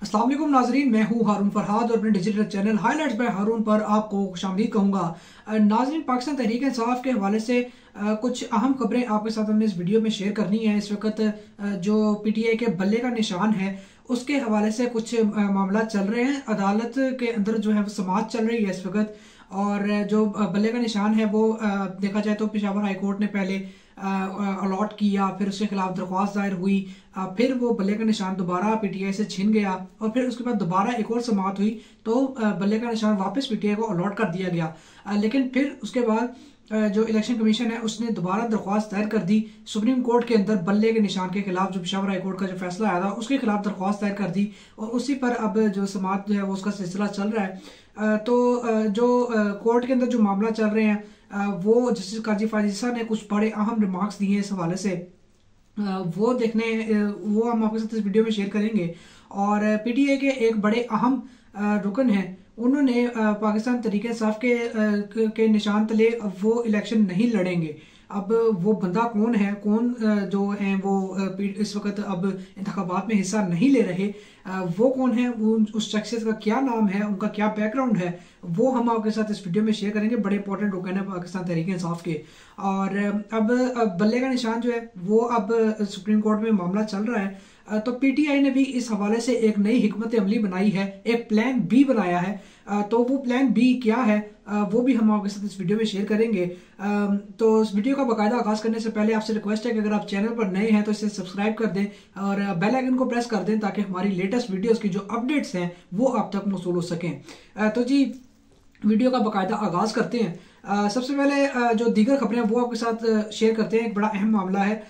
अस्सलाम वालेकुम नाजरीन, मैं हूं हारून फरहाद और अपने डिजिटल चैनल हाइलाइट्स बाय हारून पर आपको खुशामदीद कहूँगा। नाजरीन, पाकिस्तान तहरीक इंसाफ के हवाले से कुछ अहम खबरें आपके साथ हमने इस वीडियो में शेयर करनी है। इस वक्त जो पीटीआई के बल्ले का निशान है उसके हवाले से कुछ मामला चल रहे हैं। अदालत के अंदर जो है वो समाअत चल रही है इस वक्त, और जो बल्ले का निशान है वो देखा जाए तो पेशावर हाई कोर्ट ने पहले अलॉट किया, फिर उसके खिलाफ दरख्वास्त दायर हुई, फिर वो बल्ले का निशान दोबारा पीटीआई से छिन गया और फिर उसके बाद दोबारा एक और समाअत हुई तो बल्ले का निशान वापस पीटीआई को अलॉट कर दिया गया। लेकिन फिर उसके बाद जो इलेक्शन कमीशन है उसने दोबारा दरख्वास्त दायर कर दी सुप्रीम कोर्ट के अंदर बल्ले के निशान के खिलाफ। जो पेशावर हाई कोर्ट का जो फैसला आया था उसके खिलाफ दरख्वास्त दायर कर दी और उसी पर अब जो समाअत जो है वो उसका सिलसिला चल रहा है। तो जो कोर्ट के अंदर जो मामला चल रहे हैं वो जस्टिस काजी फाजिसा ने कुछ बड़े अहम रिमार्क्स दिए हैं इस हवाले से, वो हम आपके साथ इस वीडियो में शेयर करेंगे। और पीटीआई के एक बड़े अहम रुकन हैं, उन्होंने पाकिस्तान तहरीक इंसाफ के निशान तले वो इलेक्शन नहीं लड़ेंगे। अब वो बंदा कौन है, कौन जो हैं वो इस वक्त अब इंतखाबात में हिस्सा नहीं ले रहे, वो कौन है, उस शख्सियत का क्या नाम है, उनका क्या बैकग्राउंड है, वो हम आपके साथ इस वीडियो में शेयर करेंगे। बड़े इंपॉर्टेंट रुकन है पाकिस्तान तहरीक इंसाफ के। और अब बल्ले का निशान जो है वो अब सुप्रीम कोर्ट में मामला चल रहा है, तो पीटीआई ने भी इस हवाले से एक नई हिकमत अमली बनाई है, एक प्लान बी बनाया है। तो वो प्लान बी क्या है वो भी हम आपके साथ इस वीडियो में शेयर करेंगे। तो इस वीडियो का बाकायदा आगाज करने से पहले आपसे रिक्वेस्ट है कि अगर आप चैनल पर नए हैं तो इसे सब्सक्राइब कर दें और बेल आइकन को प्रेस कर दें ताकि हमारी लेटेस्ट वीडियोस की जो अपडेट्स हैं वो आप तक मौसूल हो सकें। तो जी वीडियो का बाकायदा आगाज करते हैं। सबसे पहले जो दीगर खबरें हैं वो आपके साथ शेयर करते हैं। एक बड़ा अहम मामला है,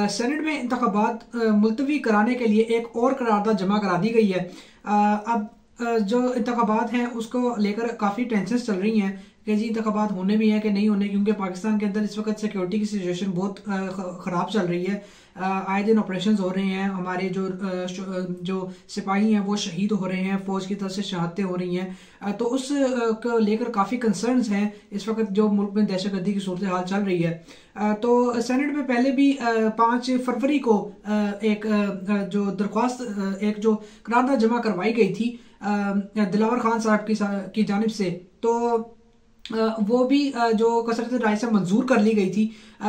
सेनेट में इंतखाबात मुलतवी कराने के लिए एक और करारदाद जमा करा दी गई है। अब जो इंतखाबात हैं उसको लेकर काफ़ी टेंशन चल रही हैं कि जी इंतखाबात होने भी हैं कि नहीं होने, क्योंकि पाकिस्तान के अंदर इस वक्त सिक्योरिटी की सिचुएशन बहुत ख़राब चल रही है। आए दिन ऑपरेशन हो रहे हैं, हमारे जो सिपाही हैं वो शहीद हो रहे हैं, फौज की तरफ से शहादतें हो रही हैं। तो उस को लेकर काफ़ी कंसर्न्स हैं इस वक्त जो मुल्क में दहशतगर्दी की सूरत हाल चल रही है। तो सेनेट में पहले भी 5 फरवरी को एक जो दरख्वास्त एक जो करारदाद जमा करवाई गई थी दिलावर खान साहब की जानिब से, तो वो भी जो कसरत राय से मंजूर कर ली गई थी,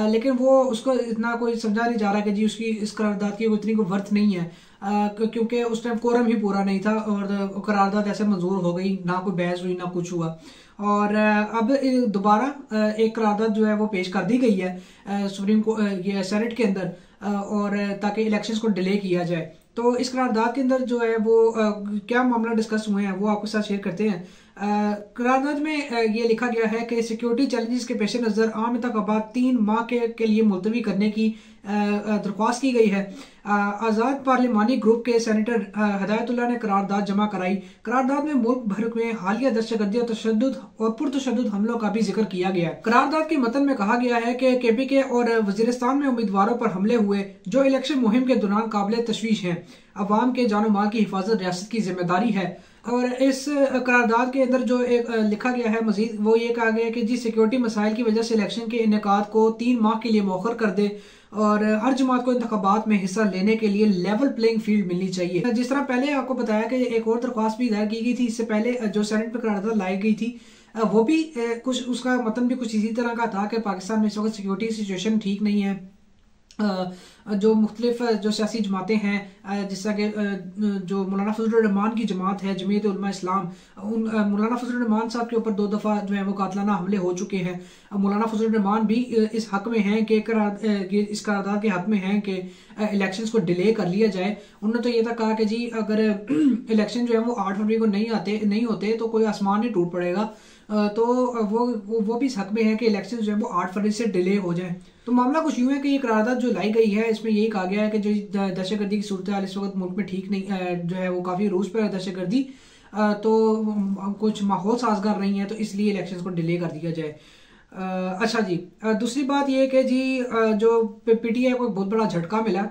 लेकिन वो उसको इतना कोई समझा नहीं जा रहा कि जी उसकी इस करारदाद की इतनी कोई वर्थ नहीं है, क्योंकि उस टाइम कोरम ही पूरा नहीं था और करारदाद ऐसे मंजूर हो गई, ना कोई बहस हुई ना कुछ हुआ। और अब दोबारा एक करारदाद जो है वो पेश कर दी गई है सुप्रीम कोर्ट सेनेट के अंदर, और ताकि इलेक्शंस को डिले किया जाए। तो इस करारदाद के अंदर जो है वो क्या मामला डिस्कस हुए हैं वो आपके साथ शेयर करते हैं। करारदाद में ये लिखा गया है कि सिक्योरिटी चैलेंजेस के पेश नज़र आम इंतखाबात 3 माह के लिए मुलतवी करने की दरख्वास्त की गई है। आज़ाद पार्लिमानी ग्रुप के सेनेटर हदायतुल्लाह ने करारदाद जमा कराई। करारदाद में मुल्क भर में हालिया दहशतगर्दी और तशद्दुद और पुरतशद्दुद हमलों का भी जिक्र किया गया है। करारदाद के मतन में कहा गया है कि केपीके और वजीरिस्तान में उम्मीदवारों पर हमले हुए जो इलेक्शन मुहिम के दौरान काबिल तशवीश हैं। अवाम के जानो माल की हिफाजत रियासत की जिम्मेदारी है। और इस करारदाद के अंदर जो एक लिखा गया है मजीद, वो ये कहा गया है कि जी सिक्योरिटी मसाइल की वजह से इलेक्शन के इनेकाद को 3 माह के लिए मौखर कर दे और हर जमात को इंतखाबात में हिस्सा लेने के लिए लेवल प्लेइंग फील्ड मिलनी चाहिए। जिस तरह पहले आपको बताया कि एक और दरख्वास्त भी दायर की गई थी इससे पहले जो सेनेट में करारदाद लाई गई थी, वो भी कुछ उसका मतन भी कुछ इसी तरह का था कि पाकिस्तान में इस वक्त सिक्योरिटी सिचुएशन ठीक नहीं है। जो मुख्तलिफ जो सियासी जमातें हैं जिससे कि जो मौलाना फजलुर रहमान की जमात है जमीयत उलमा इस्लाम, उन मौलाना फजलुर रहमान साहब के ऊपर 2 दफ़ा जो है वो कातलाना हमले हो चुके हैं। मौलाना फजलुर रहमान भी इस हक में हैं कि इस करारदाद के हक में हैं कि इलेक्शंस को डिले कर लिया जाए। उन्होंने तो ये तक कहा कि जी अगर इलेक्शन जो है वो 8 फरवरी को नहीं होते तो कोई आसमान ही टूट पड़ेगा। तो वो भी इस हक में है कि इलेक्शन जो है वो 8 फरवरी से डिले हो जाए। तो मामला कुछ यूँ है कि ये करारदाद जो लाई गई है इसमें यही कहा गया है कि जो दहशतगर्दी की सूरत हाल इस वक्त मुल्क में ठीक नहीं जो है वो काफ़ी रूज पर है दहशतगर्दी, तो कुछ माहौल साजगार नहीं है, तो इसलिए इलेक्शन को डिले कर दिया जाए। अच्छा जी, दूसरी बात ये कि जी जो पीटीआई को एक बहुत बड़ा झटका मिला,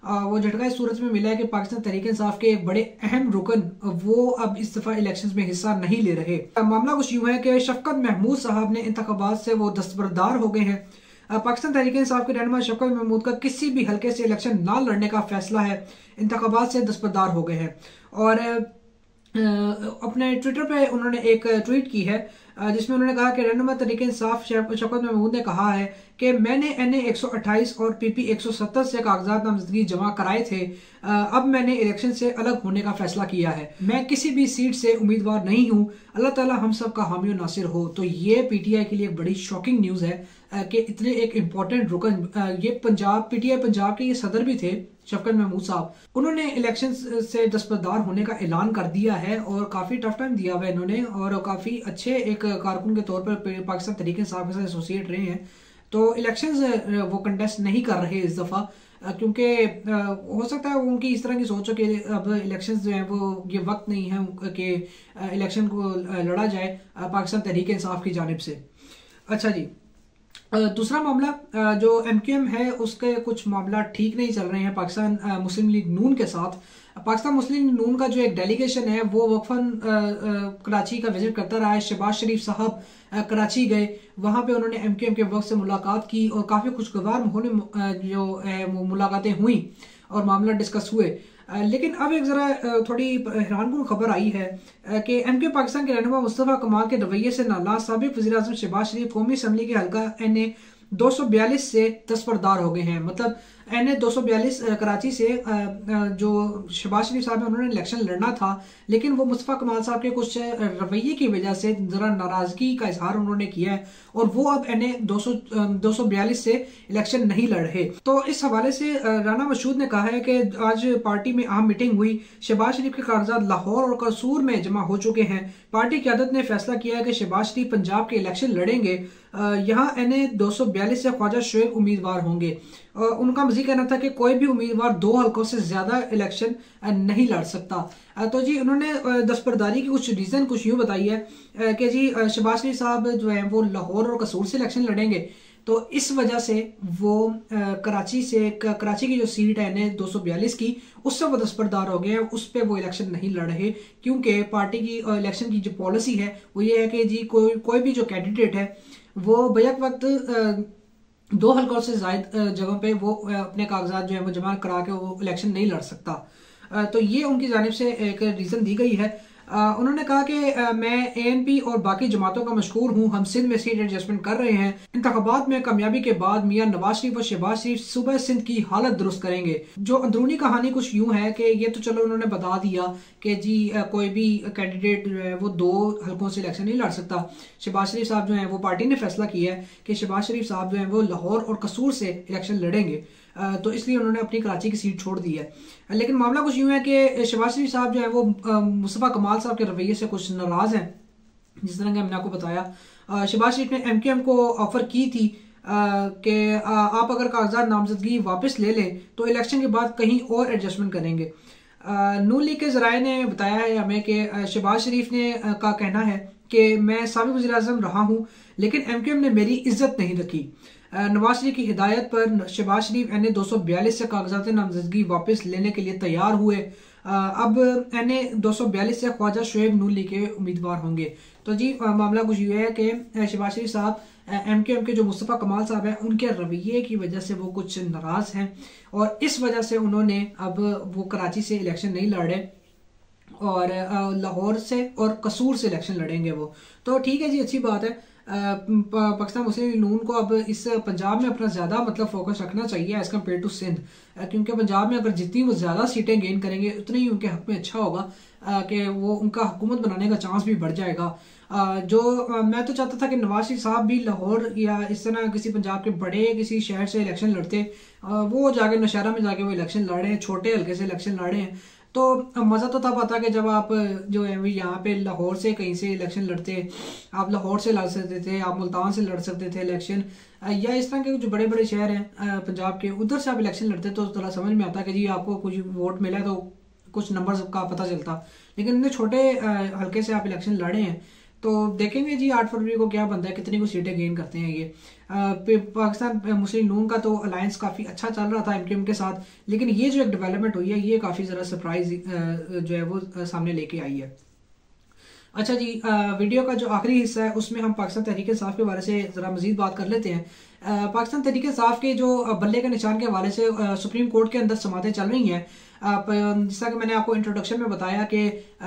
वो झटका इस सूरत में मिला है कि पाकिस्तान तहरीक इंसाफ के एक बड़े अहम रुकन वो अब इस दफा इलेक्शंस में हिस्सा नहीं ले रहे। मामला कुछ यूं है कि शफकत महमूद साहब ने इंतखाबात से वो दस्तबरदार हो गए हैं। पाकिस्तान तहरीक इंसाफ के रहनुमा शफकत महमूद का किसी भी हल्के से इलेक्शन ना लड़ने का फैसला है, इंतखाबात से दस्तबरदार हो गए हैं। और अपने ट्विटर पे उन्होंने एक ट्वीट की है जिसमें उन्होंने कहा कि रहनुमा तहरीक इंसाफ शफकत महमूद ने कहा है कि मैंने NA 128 और PP 170 से कागजात नामजदगी जमा कराए थे। अब मैंने इलेक्शन से अलग होने का फैसला किया है। मैं किसी भी सीट से उम्मीदवार नहीं हूं। अल्लाह ताला हम सब का हामी और नासिर हो। तो ये PTI के लिए एक बड़ी शॉकिंग न्यूज़ है कि इतने एक इम्पोर्टेंट रुकन, ये पंजाब PTI पंजाब के ये सदर भी थे शफकत महमूद साहब, उन्होंने इलेक्शन से दस्तबरदार होने का ऐलान कर दिया है और काफ़ी टफ टाइम दिया हुआ है इन्होंने, और काफ़ी अच्छे एक कारकुन के तौर पर पाकिस्तान तहरीक इंसाफ के साथ एसोसिएट रहे हैं। तो इलेक्शंस वो कंटेस्ट नहीं कर रहे इस दफ़ा, क्योंकि हो सकता है उनकी इस तरह की सोच हो कि अब इलेक्शंस जो है वो ये वक्त नहीं है कि इलेक्शन को लड़ा जाए पाकिस्तान तहरीक इंसाफ की जानिब से। अच्छा जी, दूसरा मामला जो MQM है उसके कुछ मामला ठीक नहीं चल रहे हैं पाकिस्तान मुस्लिम लीग नून के साथ। पाकिस्तान मुस्लिम लीग नून का जो एक डेलीगेशन है वो वक्फन कराची का विजिट करता रहा है। शहबाज शरीफ साहब कराची गए, वहां पे उन्होंने MQM के वक्त से मुलाकात की और काफ़ी खुशगवार माहौल में जो है वो मुलाकातें हुई और मामला डिस्कस हुए। लेकिन अब एक ज़रा थोड़ी हैरानकुन खबर आई है कि MQ पाकिस्तान के रहनुमा मुस्तफ़ा कमाल के रवैये से नाराज साबिक़ वज़ीर आज़म शहबाज शरीफ कौमी असम्बली के हल्का NA 242 से दस्तबरदार हो गए हैं। मतलब NA 242 कराची से जो शहबाज शरीफ साहब है उन्होंने इलेक्शन लड़ना था, लेकिन वो मुस्तफ़ा कमाल साहब के कुछ रवैये की वजह से ज़रा नाराज़गी का इजहार उन्होंने किया है और वो अब NA 242 से इलेक्शन नहीं लड़ रहे। तो इस हवाले से राना मशहूद ने कहा है कि आज पार्टी में अहम मीटिंग हुई, शहबाज शरीफ के कागजात लाहौर और कसूर में जमा हो चुके हैं। पार्टी क़यादत ने फैसला किया है कि शहबाज शरीफ पंजाब के इलेक्शन लड़ेंगे। यहाँ NA 242 से ख्वाजा शोएब उम्मीदवार होंगे। उनका मज़ीद कहना था कि कोई भी उम्मीदवार 2 हल्कों से ज़्यादा इलेक्शन नहीं लड़ सकता। तो जी उन्होंने दस्तबरदारी की कुछ रीज़न कुछ यूँ बताई है कि जी शहबाज शरीफ साहब जो है वो लाहौर और कसूर से इलेक्शन लड़ेंगे, तो इस वजह से वो कराची की जो सीट है NA 242 की उससे वो दस्तबरदार हो गए हैं, उस पर वो इलेक्शन नहीं लड़ रहे, क्योंकि पार्टी की इलेक्शन की जो पॉलिसी है वो ये है कि जी कोई भी जो कैंडिडेट है वो बैक वक्त 2 हल्कों से ज़ायद जगहों पे वो अपने कागजात जो है वो जमा करा के वो इलेक्शन नहीं लड़ सकता। तो ये उनकी जानिब से एक रीज़न दी गई है। उन्होंने कहा कि मैं ANP और बाकी जमातों का मशकूर हूँ, हम सिंध में सीट एडजस्टमेंट कर रहे हैं। इंतखाबात में कामयाबी के बाद मियां नवाज शरीफ और शहबाज शरीफ सुबह सिंध की हालत दुरुस्त करेंगे। जो अंदरूनी कहानी कुछ यूँ है कि ये तो चलो उन्होंने बता दिया कि जी कोई भी कैंडिडेट जो है वो 2 हल्कों से इलेक्शन नहीं लड़ सकता। शहबाज शरीफ साहब जो है वो पार्टी ने फैसला किया है कि शहबाज शरीफ साहब जो है वो लाहौर और कसूर से इलेक्शन लड़ेंगे, तो इसलिए उन्होंने अपनी कराची की सीट छोड़ दी है। लेकिन मामला कुछ यूँ है कि शहबाज शरीफ साहब जो है वो मुस्तफ़ा कमाल साहब के रवैये से कुछ नाराज़ हैं। जिस तरह कि हमने आपको बताया, शहबाज शरीफ ने MQM को ऑफर की थी कि आप अगर कागजात नामजदगी वापस ले लें तो इलेक्शन के बाद कहीं और एडजस्टमेंट करेंगे। नून लीग के ज़राए ने बताया है हमें कि शहबाज शरीफ ने का कहना है कि मैं साबिक़ वज़ीर आज़म रहा हूँ, लेकिन MQM ने मेरी इज्जत नहीं रखी। नवाज शरीफ की हिदायत पर शहबाज शरीफ NA 242 से कागजात नामजदगी वापस लेने के लिए तैयार हुए। अब NA 242 से ख्वाजा शोएब नून लीग के उम्मीदवार होंगे। तो जी मामला कुछ ये है कि शहबाज शरीफ साहब MQM के जो मुस्तफ़ा कमाल साहब हैं उनके रवैये की वजह से वो कुछ नाराज़ हैं और इस वजह से उन्होंने अब वो कराची से इलेक्शन नहीं लड़े और लाहौर से और कसूर से इलेक्शन लड़ेंगे वो। तो ठीक है जी, अच्छी बात है। पाकिस्तान मुस्लिम लीग नून को अब इस पंजाब में अपना ज़्यादा मतलब फोकस रखना चाहिए एज़ कम्पेयर टू सिंध, क्योंकि पंजाब में अगर जितनी वो ज़्यादा सीटें गेन करेंगे उतनी ही उनके हक में अच्छा होगा कि वो उनका हुकूमत बनाने का चांस भी बढ़ जाएगा। जो मैं तो चाहता था कि नवाज शरीफ साहब भी लाहौर या इस तरह किसी पंजाब के बड़े किसी शहर से इलेक्शन लड़ते, वो जाके नौशहरा में जाके वो इलेक्शन लड़े हैं, छोटे हल्के से इलेक्शन लड़े हैं। तो मज़ा तो तब आता कि जब आप जो है यहाँ पे लाहौर से कहीं से इलेक्शन लड़ते, आप लाहौर से लड़ सकते थे, आप मुल्तान से लड़ सकते थे इलेक्शन, या इस तरह के जो बड़े बड़े शहर हैं पंजाब के उधर से आप इलेक्शन लड़ते तो थोड़ा समझ में आता कि जी आपको कुछ वोट मिला तो कुछ नंबर्स का पता चलता। लेकिन इतने छोटे हल्के से आप इलेक्शन लड़े हैं, तो देखेंगे जी 8 फरवरी को क्या बनता है, कितनी को सीटें गेन करते हैं ये। पाकिस्तान मुस्लिम नून का तो अलायंस काफ़ी अच्छा चल रहा था MQM के साथ, लेकिन ये जो एक डेवलपमेंट हुई है ये काफ़ी ज़रा सरप्राइज जो है वो सामने लेके आई है। अच्छा जी, वीडियो का जो आखिरी हिस्सा है उसमें हम पाकिस्तान तहरीक इंसाफ के बारे से ज़रा मज़ीद बात कर लेते हैं पाकिस्तान तहरीक इंसाफ के जो बल्ले के निशान के हवाले से सुप्रीम कोर्ट के अंदर समातें चल रही हैं। जैसा कि मैंने आपको इंट्रोडक्शन में बताया कि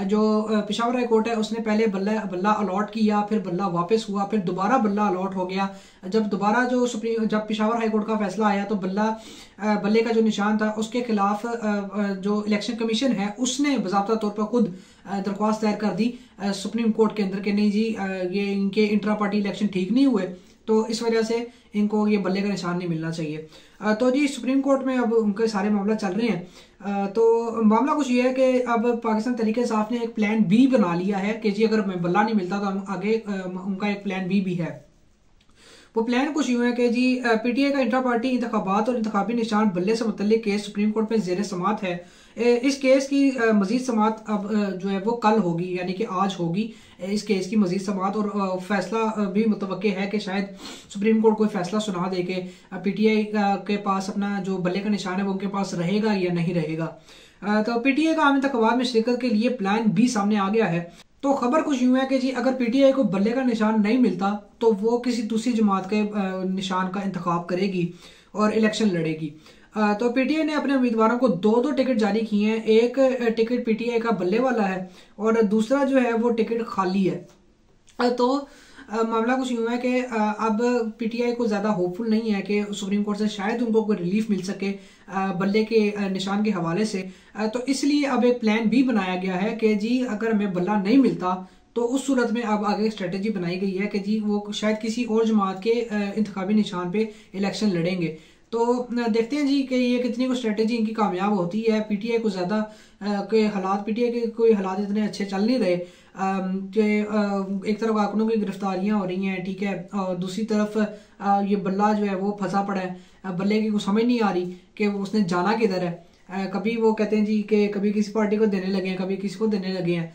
जो पेशावर हाई कोर्ट है उसने पहले बल्ला अलॉट किया, फिर बल्ला वापस हुआ, फिर दोबारा बल्ला अलॉट हो गया। जब दोबारा जब पेशावर हाई कोर्ट का फैसला आया तो बल्ले का जो निशान था उसके खिलाफ जो इलेक्शन कमीशन है उसने बाज़ाब्ता तौर पर खुद दरख्वास्त दायर कर दी सुप्रीम कोर्ट के अंदर कि नहीं जी ये इनके इंट्रा पार्टी इलेक्शन ठीक नहीं हुए, तो इस वजह से इनको ये बल्ले का निशान नहीं मिलना चाहिए। तो जी सुप्रीम कोर्ट में अब उनके सारे मामला चल रहे हैं। तो मामला कुछ ये है कि अब पाकिस्तान तहरीक इंसाफ ने एक प्लान बी बना लिया है कि जी अगर हमें बल्ला नहीं मिलता तो हम आगे उनका एक प्लान बी भी है। वो प्लान कुछ यूँ है कि जी पीटीआई का इंट्रा पार्टी इंतखाबात और इंतखाबी निशान बल्ले से मुतल्लिक केस सुप्रीम कोर्ट में ज़ेर समात है। इस केस की मजीद समात अब जो है वो कल होगी, यानी कि आज होगी इस केस की मजीद समात, और फैसला भी मुतवक्के है कि शायद सुप्रीम कोर्ट कोई फैसला सुना दे के पीटीआई के पास अपना जो बल्ले का निशान है वो उनके पास रहेगा या नहीं रहेगा। तो पीटीआई का आम इंतखाबात में शिरकत के लिए प्लान बी सामने आ गया है। तो खबर कुछ यूं है कि जी अगर पीटीआई को बल्ले का निशान नहीं मिलता तो वो किसी दूसरी जमात के निशान का इंतखाब करेगी और इलेक्शन लड़ेगी। तो पीटीआई ने अपने उम्मीदवारों को दो टिकट जारी किए हैं। एक टिकट पीटीआई का बल्ले वाला है और दूसरा जो है वो टिकट खाली है। तो मामला कुछ यूँ है कि अब पीटीआई को ज़्यादा होपफुल नहीं है कि सुप्रीम कोर्ट से शायद उनको कोई रिलीफ मिल सके बल्ले के निशान के हवाले से। तो इसलिए अब एक प्लान बी बनाया गया है कि जी अगर हमें बल्ला नहीं मिलता तो उस सूरत में अब आगे स्ट्रेटेजी बनाई गई है कि जी वो शायद किसी और जमात के इंतखाबी निशान पे इलेक्शन लड़ेंगे। तो देखते हैं जी कि ये कितनी को स्ट्रेटेजी इनकी कामयाब होती है। पीटीआई को ज़्यादा के हालात पीटीआई के कोई हालात इतने अच्छे चल नहीं रहे कि एक तरफ कारकुनों की गिरफ्तारियां हो रही हैं, ठीक है, और दूसरी तरफ ये बल्ला जो है वो फंसा पड़ा है। बल्ले की कुछ समझ नहीं आ रही कि उसने जाना किधर है। कभी वो कहते हैं जी कि कभी किसी पार्टी को देने लगे हैं, कभी किसी को देने लगे हैं।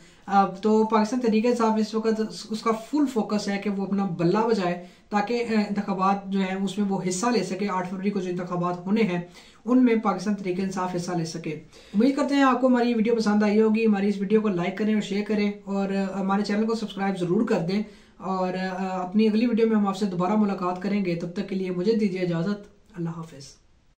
तो पाकिस्तान तहरीक इंसाफ इस वक्त उसका फुल फोकस है कि वो अपना बल्ला बजाए ताकि इंतखाबात जो है उसमें वो हिस्सा ले सके। 8 फरवरी को जो इंतखाबात होने हैं उनमें पाकिस्तान तहरीक इंसाफ हिस्सा ले सके। उम्मीद करते हैं आपको हमारी वीडियो पसंद आई होगी। हमारी इस वीडियो को लाइक करें और शेयर करें और हमारे चैनल को सब्सक्राइब ज़रूर कर दें। और अपनी अगली वीडियो में हम आपसे दोबारा मुलाकात करेंगे। तब तक के लिए मुझे दीजिए इजाज़त। अल्लाह हाफिज़।